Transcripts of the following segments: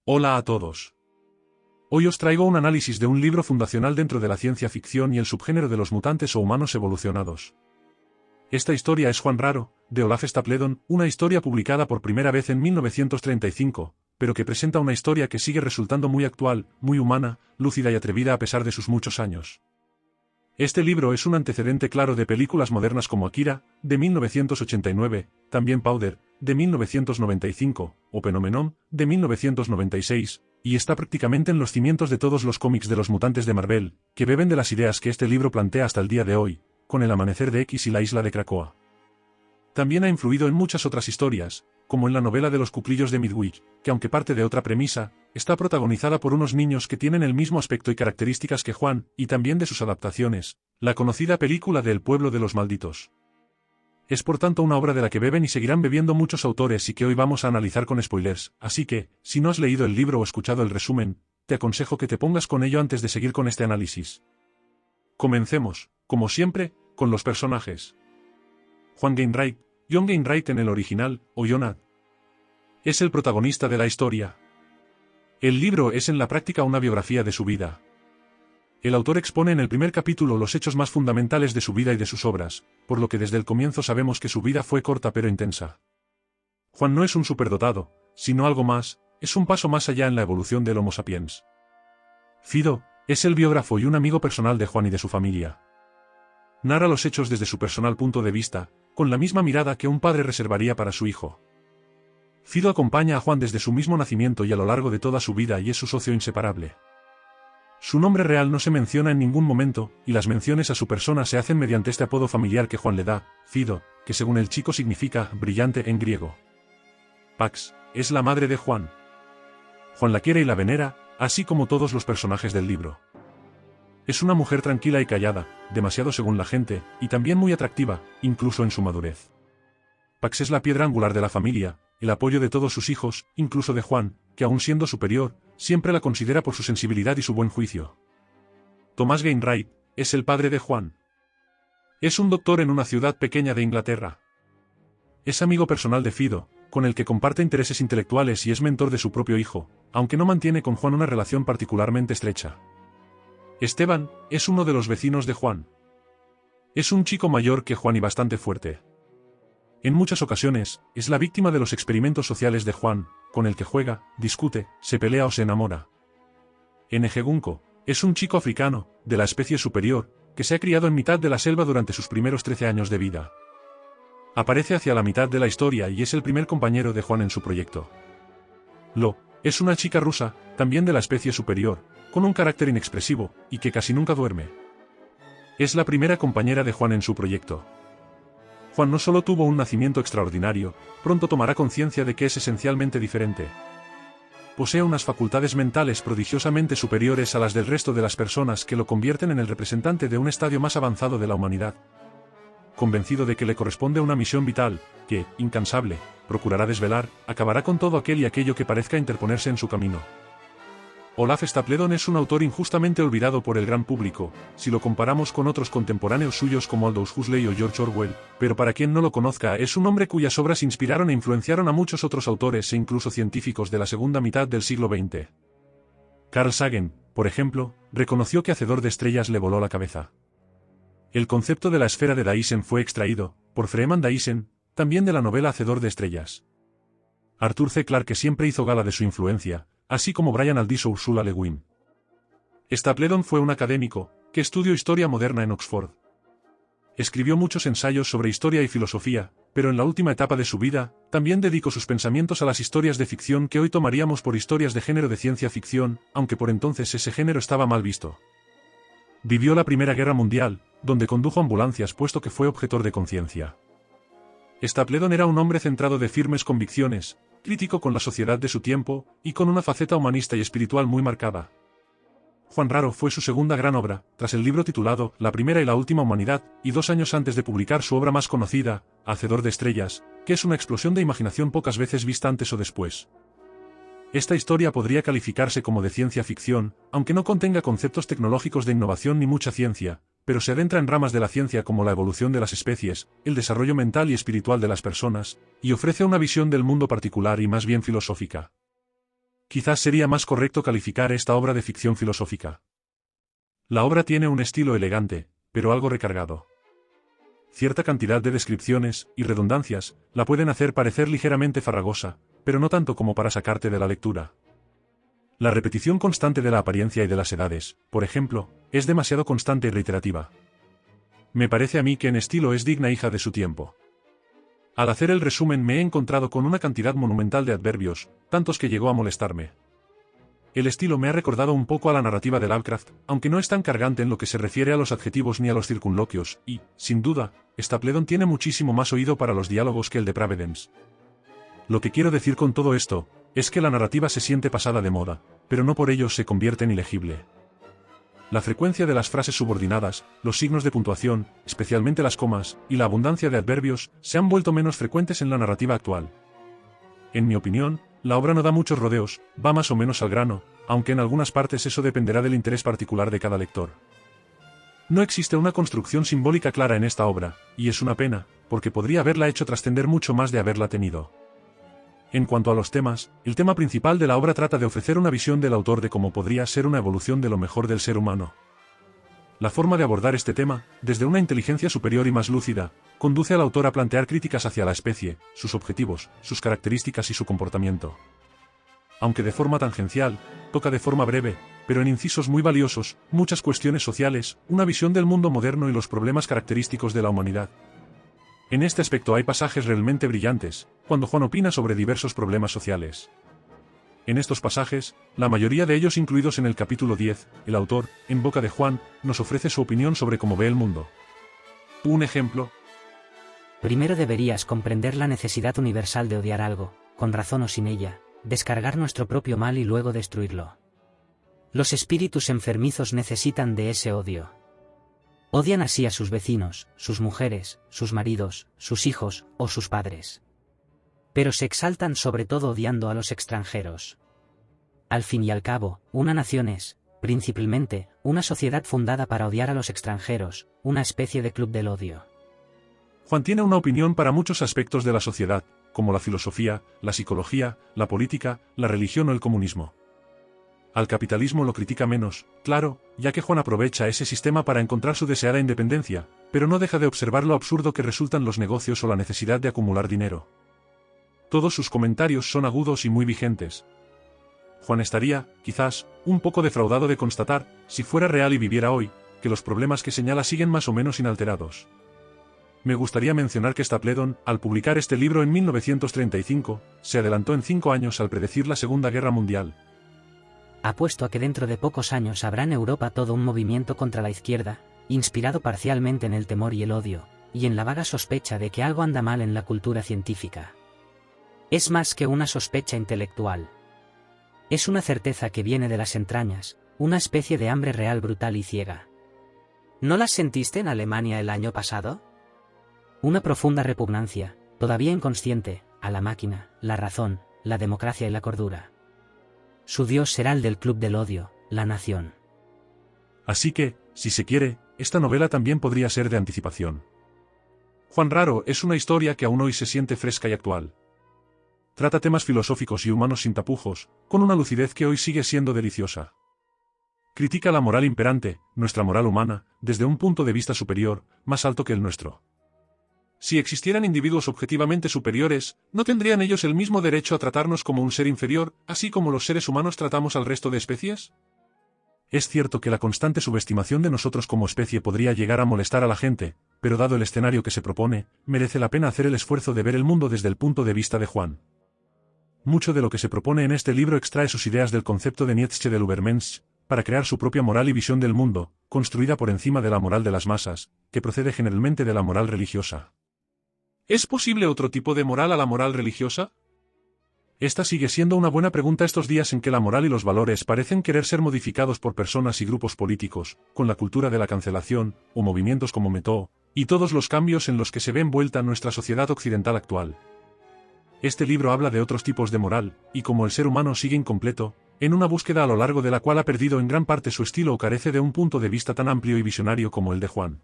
Hola a todos. Hoy os traigo un análisis de un libro fundacional dentro de la ciencia ficción y el subgénero de los mutantes o humanos evolucionados. Esta historia es Juan Raro, de Olaf Stapledon, una historia publicada por primera vez en 1935, pero que presenta una historia que sigue resultando muy actual, muy humana, lúcida y atrevida a pesar de sus muchos años. Este libro es un antecedente claro de películas modernas como Akira, de 1989, también Powder, de 1995, o Phenomenon, de 1996, y está prácticamente en los cimientos de todos los cómics de los mutantes de Marvel, que beben de las ideas que este libro plantea hasta el día de hoy, con El Amanecer de X y La Isla de Krakoa. También ha influido en muchas otras historias, como en la novela de los cuclillos de Midwich, que aunque parte de otra premisa, está protagonizada por unos niños que tienen el mismo aspecto y características que Juan, y también de sus adaptaciones, la conocida película de El pueblo de los malditos. Es por tanto una obra de la que beben y seguirán bebiendo muchos autores y que hoy vamos a analizar con spoilers, así que, si no has leído el libro o escuchado el resumen, te aconsejo que te pongas con ello antes de seguir con este análisis. Comencemos, como siempre, con los personajes. Juan Wainwright, John Wainwright en el original, o Jonah, es el protagonista de la historia. El libro es en la práctica una biografía de su vida. El autor expone en el primer capítulo los hechos más fundamentales de su vida y de sus obras, por lo que desde el comienzo sabemos que su vida fue corta pero intensa. Juan no es un superdotado, sino algo más, es un paso más allá en la evolución del Homo sapiens. Fido es el biógrafo y un amigo personal de Juan y de su familia. Narra los hechos desde su personal punto de vista, con la misma mirada que un padre reservaría para su hijo. Fido acompaña a Juan desde su mismo nacimiento y a lo largo de toda su vida y es su socio inseparable. Su nombre real no se menciona en ningún momento, y las menciones a su persona se hacen mediante este apodo familiar que Juan le da, Fido, que según el chico significa brillante en griego. Pax es la madre de Juan. Juan la quiere y la venera, así como todos los personajes del libro. Es una mujer tranquila y callada, demasiado según la gente, y también muy atractiva, incluso en su madurez. Pax es la piedra angular de la familia, el apoyo de todos sus hijos, incluso de Juan, que aun siendo superior, siempre la considera por su sensibilidad y su buen juicio. Thomas Wainwright es el padre de Juan. Es un doctor en una ciudad pequeña de Inglaterra. Es amigo personal de Fido, con el que comparte intereses intelectuales y es mentor de su propio hijo, aunque no mantiene con Juan una relación particularmente estrecha. Esteban es uno de los vecinos de Juan. Es un chico mayor que Juan y bastante fuerte. En muchas ocasiones, es la víctima de los experimentos sociales de Juan, con el que juega, discute, se pelea o se enamora. Enejegunco es un chico africano, de la especie superior, que se ha criado en mitad de la selva durante sus primeros 13 años de vida. Aparece hacia la mitad de la historia y es el primer compañero de Juan en su proyecto. Lo es una chica rusa, también de la especie superior, con un carácter inexpresivo, y que casi nunca duerme. Es la primera compañera de Juan en su proyecto. Juan no solo tuvo un nacimiento extraordinario, pronto tomará conciencia de que es esencialmente diferente. Posee unas facultades mentales prodigiosamente superiores a las del resto de las personas que lo convierten en el representante de un estadio más avanzado de la humanidad. Convencido de que le corresponde una misión vital, que, incansable, procurará desvelar, acabará con todo aquel y aquello que parezca interponerse en su camino. Olaf Stapledon es un autor injustamente olvidado por el gran público, si lo comparamos con otros contemporáneos suyos como Aldous Huxley o George Orwell, pero para quien no lo conozca es un hombre cuyas obras inspiraron e influenciaron a muchos otros autores e incluso científicos de la segunda mitad del siglo XX. Carl Sagan, por ejemplo, reconoció que Hacedor de estrellas le voló la cabeza. El concepto de la esfera de Dyson fue extraído, por Freeman Dyson, también de la novela Hacedor de estrellas. Arthur C. Clarke siempre hizo gala de su influencia, así como Brian Aldiss o Ursula Le Guin. Stapledon fue un académico, que estudió historia moderna en Oxford. Escribió muchos ensayos sobre historia y filosofía, pero en la última etapa de su vida, también dedicó sus pensamientos a las historias de ficción que hoy tomaríamos por historias de género de ciencia ficción, aunque por entonces ese género estaba mal visto. Vivió la Primera Guerra Mundial, donde condujo ambulancias puesto que fue objetor de conciencia. Stapledon era un hombre centrado de firmes convicciones, crítico con la sociedad de su tiempo, y con una faceta humanista y espiritual muy marcada. Juan Raro fue su segunda gran obra, tras el libro titulado La primera y la última humanidad, y 2 años antes de publicar su obra más conocida, Hacedor de estrellas, que es una explosión de imaginación pocas veces vista antes o después. Esta historia podría calificarse como de ciencia ficción, aunque no contenga conceptos tecnológicos de innovación ni mucha ciencia, pero se adentra en ramas de la ciencia como la evolución de las especies, el desarrollo mental y espiritual de las personas, y ofrece una visión del mundo particular y más bien filosófica. Quizás sería más correcto calificar esta obra de ficción filosófica. La obra tiene un estilo elegante, pero algo recargado. Cierta cantidad de descripciones y redundancias la pueden hacer parecer ligeramente farragosa, pero no tanto como para sacarte de la lectura. La repetición constante de la apariencia y de las edades, por ejemplo, es demasiado constante y reiterativa. Me parece a mí que en estilo es digna hija de su tiempo. Al hacer el resumen me he encontrado con una cantidad monumental de adverbios, tantos que llegó a molestarme. El estilo me ha recordado un poco a la narrativa de Lovecraft, aunque no es tan cargante en lo que se refiere a los adjetivos ni a los circunloquios, y, sin duda, Stapledon tiene muchísimo más oído para los diálogos que el de Pravedens. Lo que quiero decir con todo esto, es que la narrativa se siente pasada de moda, pero no por ello se convierte en ilegible. La frecuencia de las frases subordinadas, los signos de puntuación, especialmente las comas, y la abundancia de adverbios, se han vuelto menos frecuentes en la narrativa actual. En mi opinión, la obra no da muchos rodeos, va más o menos al grano, aunque en algunas partes eso dependerá del interés particular de cada lector. No existe una construcción simbólica clara en esta obra, y es una pena, porque podría haberla hecho trascender mucho más de haberla tenido. En cuanto a los temas, el tema principal de la obra trata de ofrecer una visión del autor de cómo podría ser una evolución de lo mejor del ser humano. La forma de abordar este tema, desde una inteligencia superior y más lúcida, conduce al autor a plantear críticas hacia la especie, sus objetivos, sus características y su comportamiento. Aunque de forma tangencial, toca de forma breve, pero en incisos muy valiosos, muchas cuestiones sociales, una visión del mundo moderno y los problemas característicos de la humanidad. En este aspecto hay pasajes realmente brillantes, cuando Juan opina sobre diversos problemas sociales. En estos pasajes, la mayoría de ellos incluidos en el capítulo 10, el autor, en boca de Juan, nos ofrece su opinión sobre cómo ve el mundo. Un ejemplo. Primero deberías comprender la necesidad universal de odiar algo, con razón o sin ella, descargar nuestro propio mal y luego destruirlo. Los espíritus enfermizos necesitan de ese odio. Odian así a sus vecinos, sus mujeres, sus maridos, sus hijos o sus padres. Pero se exaltan sobre todo odiando a los extranjeros. Al fin y al cabo, una nación es, principalmente, una sociedad fundada para odiar a los extranjeros, una especie de club del odio. Juan tiene una opinión para muchos aspectos de la sociedad, como la filosofía, la psicología, la política, la religión o el comunismo. Al capitalismo lo critica menos, claro, ya que Juan aprovecha ese sistema para encontrar su deseada independencia, pero no deja de observar lo absurdo que resultan los negocios o la necesidad de acumular dinero. Todos sus comentarios son agudos y muy vigentes. Juan estaría, quizás, un poco defraudado de constatar, si fuera real y viviera hoy, que los problemas que señala siguen más o menos inalterados. Me gustaría mencionar que Stapledon, al publicar este libro en 1935, se adelantó en 5 años al predecir la Segunda Guerra Mundial. Apuesto a que dentro de pocos años habrá en Europa todo un movimiento contra la izquierda, inspirado parcialmente en el temor y el odio, y en la vaga sospecha de que algo anda mal en la cultura científica. Es más que una sospecha intelectual. Es una certeza que viene de las entrañas, una especie de hambre real brutal y ciega. ¿No las sentiste en Alemania el año pasado? Una profunda repugnancia, todavía inconsciente, a la máquina, la razón, la democracia y la cordura. Su Dios será el del club del odio, la nación. Así que, si se quiere, esta novela también podría ser de anticipación. Juan Raro es una historia que aún hoy se siente fresca y actual. Trata temas filosóficos y humanos sin tapujos, con una lucidez que hoy sigue siendo deliciosa. Critica la moral imperante, nuestra moral humana, desde un punto de vista superior, más alto que el nuestro. Si existieran individuos objetivamente superiores, ¿no tendrían ellos el mismo derecho a tratarnos como un ser inferior, así como los seres humanos tratamos al resto de especies? Es cierto que la constante subestimación de nosotros como especie podría llegar a molestar a la gente, pero dado el escenario que se propone, merece la pena hacer el esfuerzo de ver el mundo desde el punto de vista de Juan. Mucho de lo que se propone en este libro extrae sus ideas del concepto de Nietzsche del Übermensch, para crear su propia moral y visión del mundo, construida por encima de la moral de las masas, que procede generalmente de la moral religiosa. ¿Es posible otro tipo de moral a la moral religiosa? Esta sigue siendo una buena pregunta estos días en que la moral y los valores parecen querer ser modificados por personas y grupos políticos, con la cultura de la cancelación, o movimientos como Metoo, y todos los cambios en los que se ve envuelta nuestra sociedad occidental actual. Este libro habla de otros tipos de moral, y como el ser humano sigue incompleto, en una búsqueda a lo largo de la cual ha perdido en gran parte su estilo o carece de un punto de vista tan amplio y visionario como el de Juan.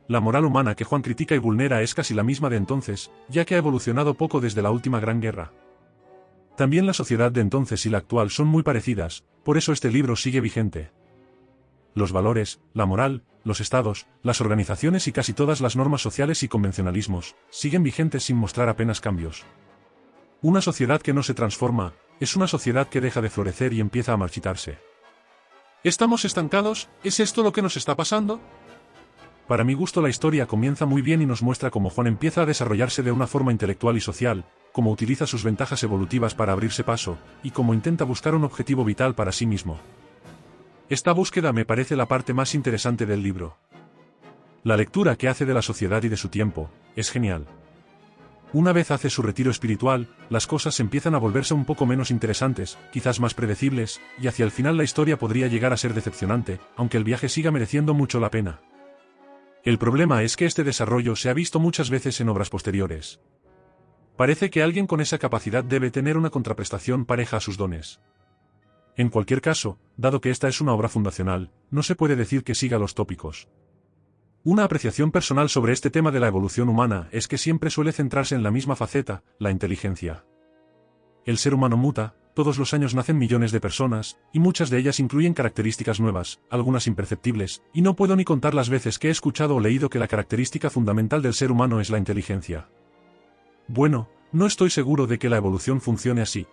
La moral humana que Juan critica y vulnera es casi la misma de entonces, ya que ha evolucionado poco desde la última Gran Guerra. También la sociedad de entonces y la actual son muy parecidas, por eso este libro sigue vigente. Los valores, la moral, los estados, las organizaciones y casi todas las normas sociales y convencionalismos, siguen vigentes sin mostrar apenas cambios. Una sociedad que no se transforma, es una sociedad que deja de florecer y empieza a marchitarse. ¿Estamos estancados? ¿Es esto lo que nos está pasando? Para mi gusto la historia comienza muy bien y nos muestra cómo Juan empieza a desarrollarse de una forma intelectual y social, cómo utiliza sus ventajas evolutivas para abrirse paso, y cómo intenta buscar un objetivo vital para sí mismo. Esta búsqueda me parece la parte más interesante del libro. La lectura que hace de la sociedad y de su tiempo, es genial. Una vez hace su retiro espiritual, las cosas empiezan a volverse un poco menos interesantes, quizás más predecibles, y hacia el final la historia podría llegar a ser decepcionante, aunque el viaje siga mereciendo mucho la pena. El problema es que este desarrollo se ha visto muchas veces en obras posteriores. Parece que alguien con esa capacidad debe tener una contraprestación pareja a sus dones. En cualquier caso, dado que esta es una obra fundacional, no se puede decir que siga los tópicos. Una apreciación personal sobre este tema de la evolución humana es que siempre suele centrarse en la misma faceta, la inteligencia. El ser humano muta, todos los años nacen millones de personas, y muchas de ellas incluyen características nuevas, algunas imperceptibles, y no puedo ni contar las veces que he escuchado o leído que la característica fundamental del ser humano es la inteligencia. Bueno, no estoy seguro de que la evolución funcione así.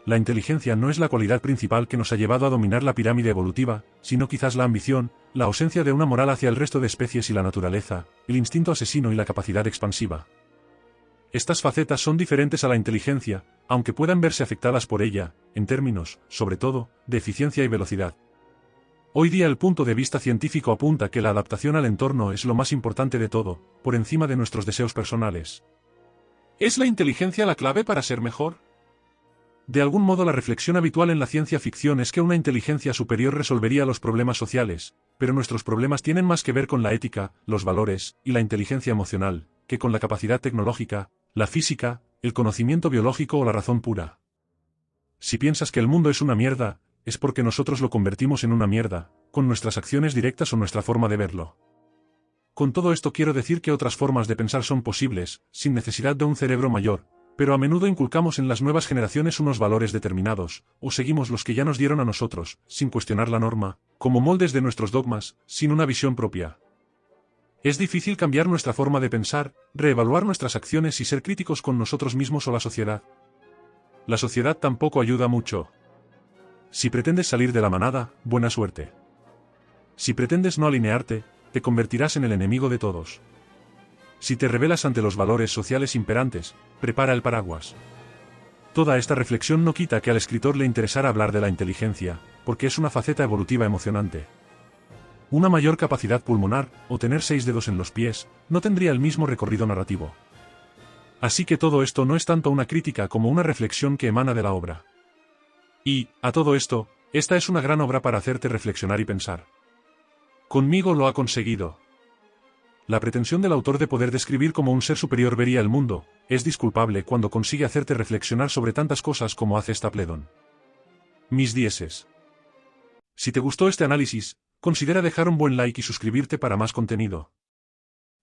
La inteligencia no es la cualidad principal que nos ha llevado a dominar la pirámide evolutiva, sino quizás la ambición, la ausencia de una moral hacia el resto de especies y la naturaleza, el instinto asesino y la capacidad expansiva. Estas facetas son diferentes a la inteligencia, aunque puedan verse afectadas por ella, en términos, sobre todo, de eficiencia y velocidad. Hoy día el punto de vista científico apunta que la adaptación al entorno es lo más importante de todo, por encima de nuestros deseos personales. ¿Es la inteligencia la clave para ser mejor? De algún modo la reflexión habitual en la ciencia ficción es que una inteligencia superior resolvería los problemas sociales, pero nuestros problemas tienen más que ver con la ética, los valores, y la inteligencia emocional, que con la capacidad tecnológica, la física, el conocimiento biológico o la razón pura. Si piensas que el mundo es una mierda, es porque nosotros lo convertimos en una mierda, con nuestras acciones directas o nuestra forma de verlo. Con todo esto quiero decir que otras formas de pensar son posibles, sin necesidad de un cerebro mayor, pero a menudo inculcamos en las nuevas generaciones unos valores determinados, o seguimos los que ya nos dieron a nosotros, sin cuestionar la norma, como moldes de nuestros dogmas, sin una visión propia. Es difícil cambiar nuestra forma de pensar, reevaluar nuestras acciones y ser críticos con nosotros mismos o la sociedad. La sociedad tampoco ayuda mucho. Si pretendes salir de la manada, buena suerte. Si pretendes no alinearte, te convertirás en el enemigo de todos. Si te rebelas ante los valores sociales imperantes, prepara el paraguas. Toda esta reflexión no quita que al escritor le interesara hablar de la inteligencia, porque es una faceta evolutiva emocionante. Una mayor capacidad pulmonar, o tener 6 dedos en los pies, no tendría el mismo recorrido narrativo. Así que todo esto no es tanto una crítica como una reflexión que emana de la obra. Y, a todo esto, esta es una gran obra para hacerte reflexionar y pensar. Conmigo lo ha conseguido. La pretensión del autor de poder describir cómo un ser superior vería el mundo, es disculpable cuando consigue hacerte reflexionar sobre tantas cosas como hace Stapledon. Mis dieces. Si te gustó este análisis, considera dejar un buen like y suscribirte para más contenido.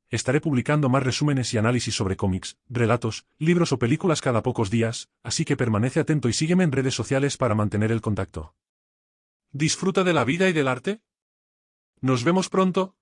Estaré publicando más resúmenes y análisis sobre cómics, relatos, libros o películas cada pocos días, así que permanece atento y sígueme en redes sociales para mantener el contacto. ¿Disfruta de la vida y del arte? Nos vemos pronto.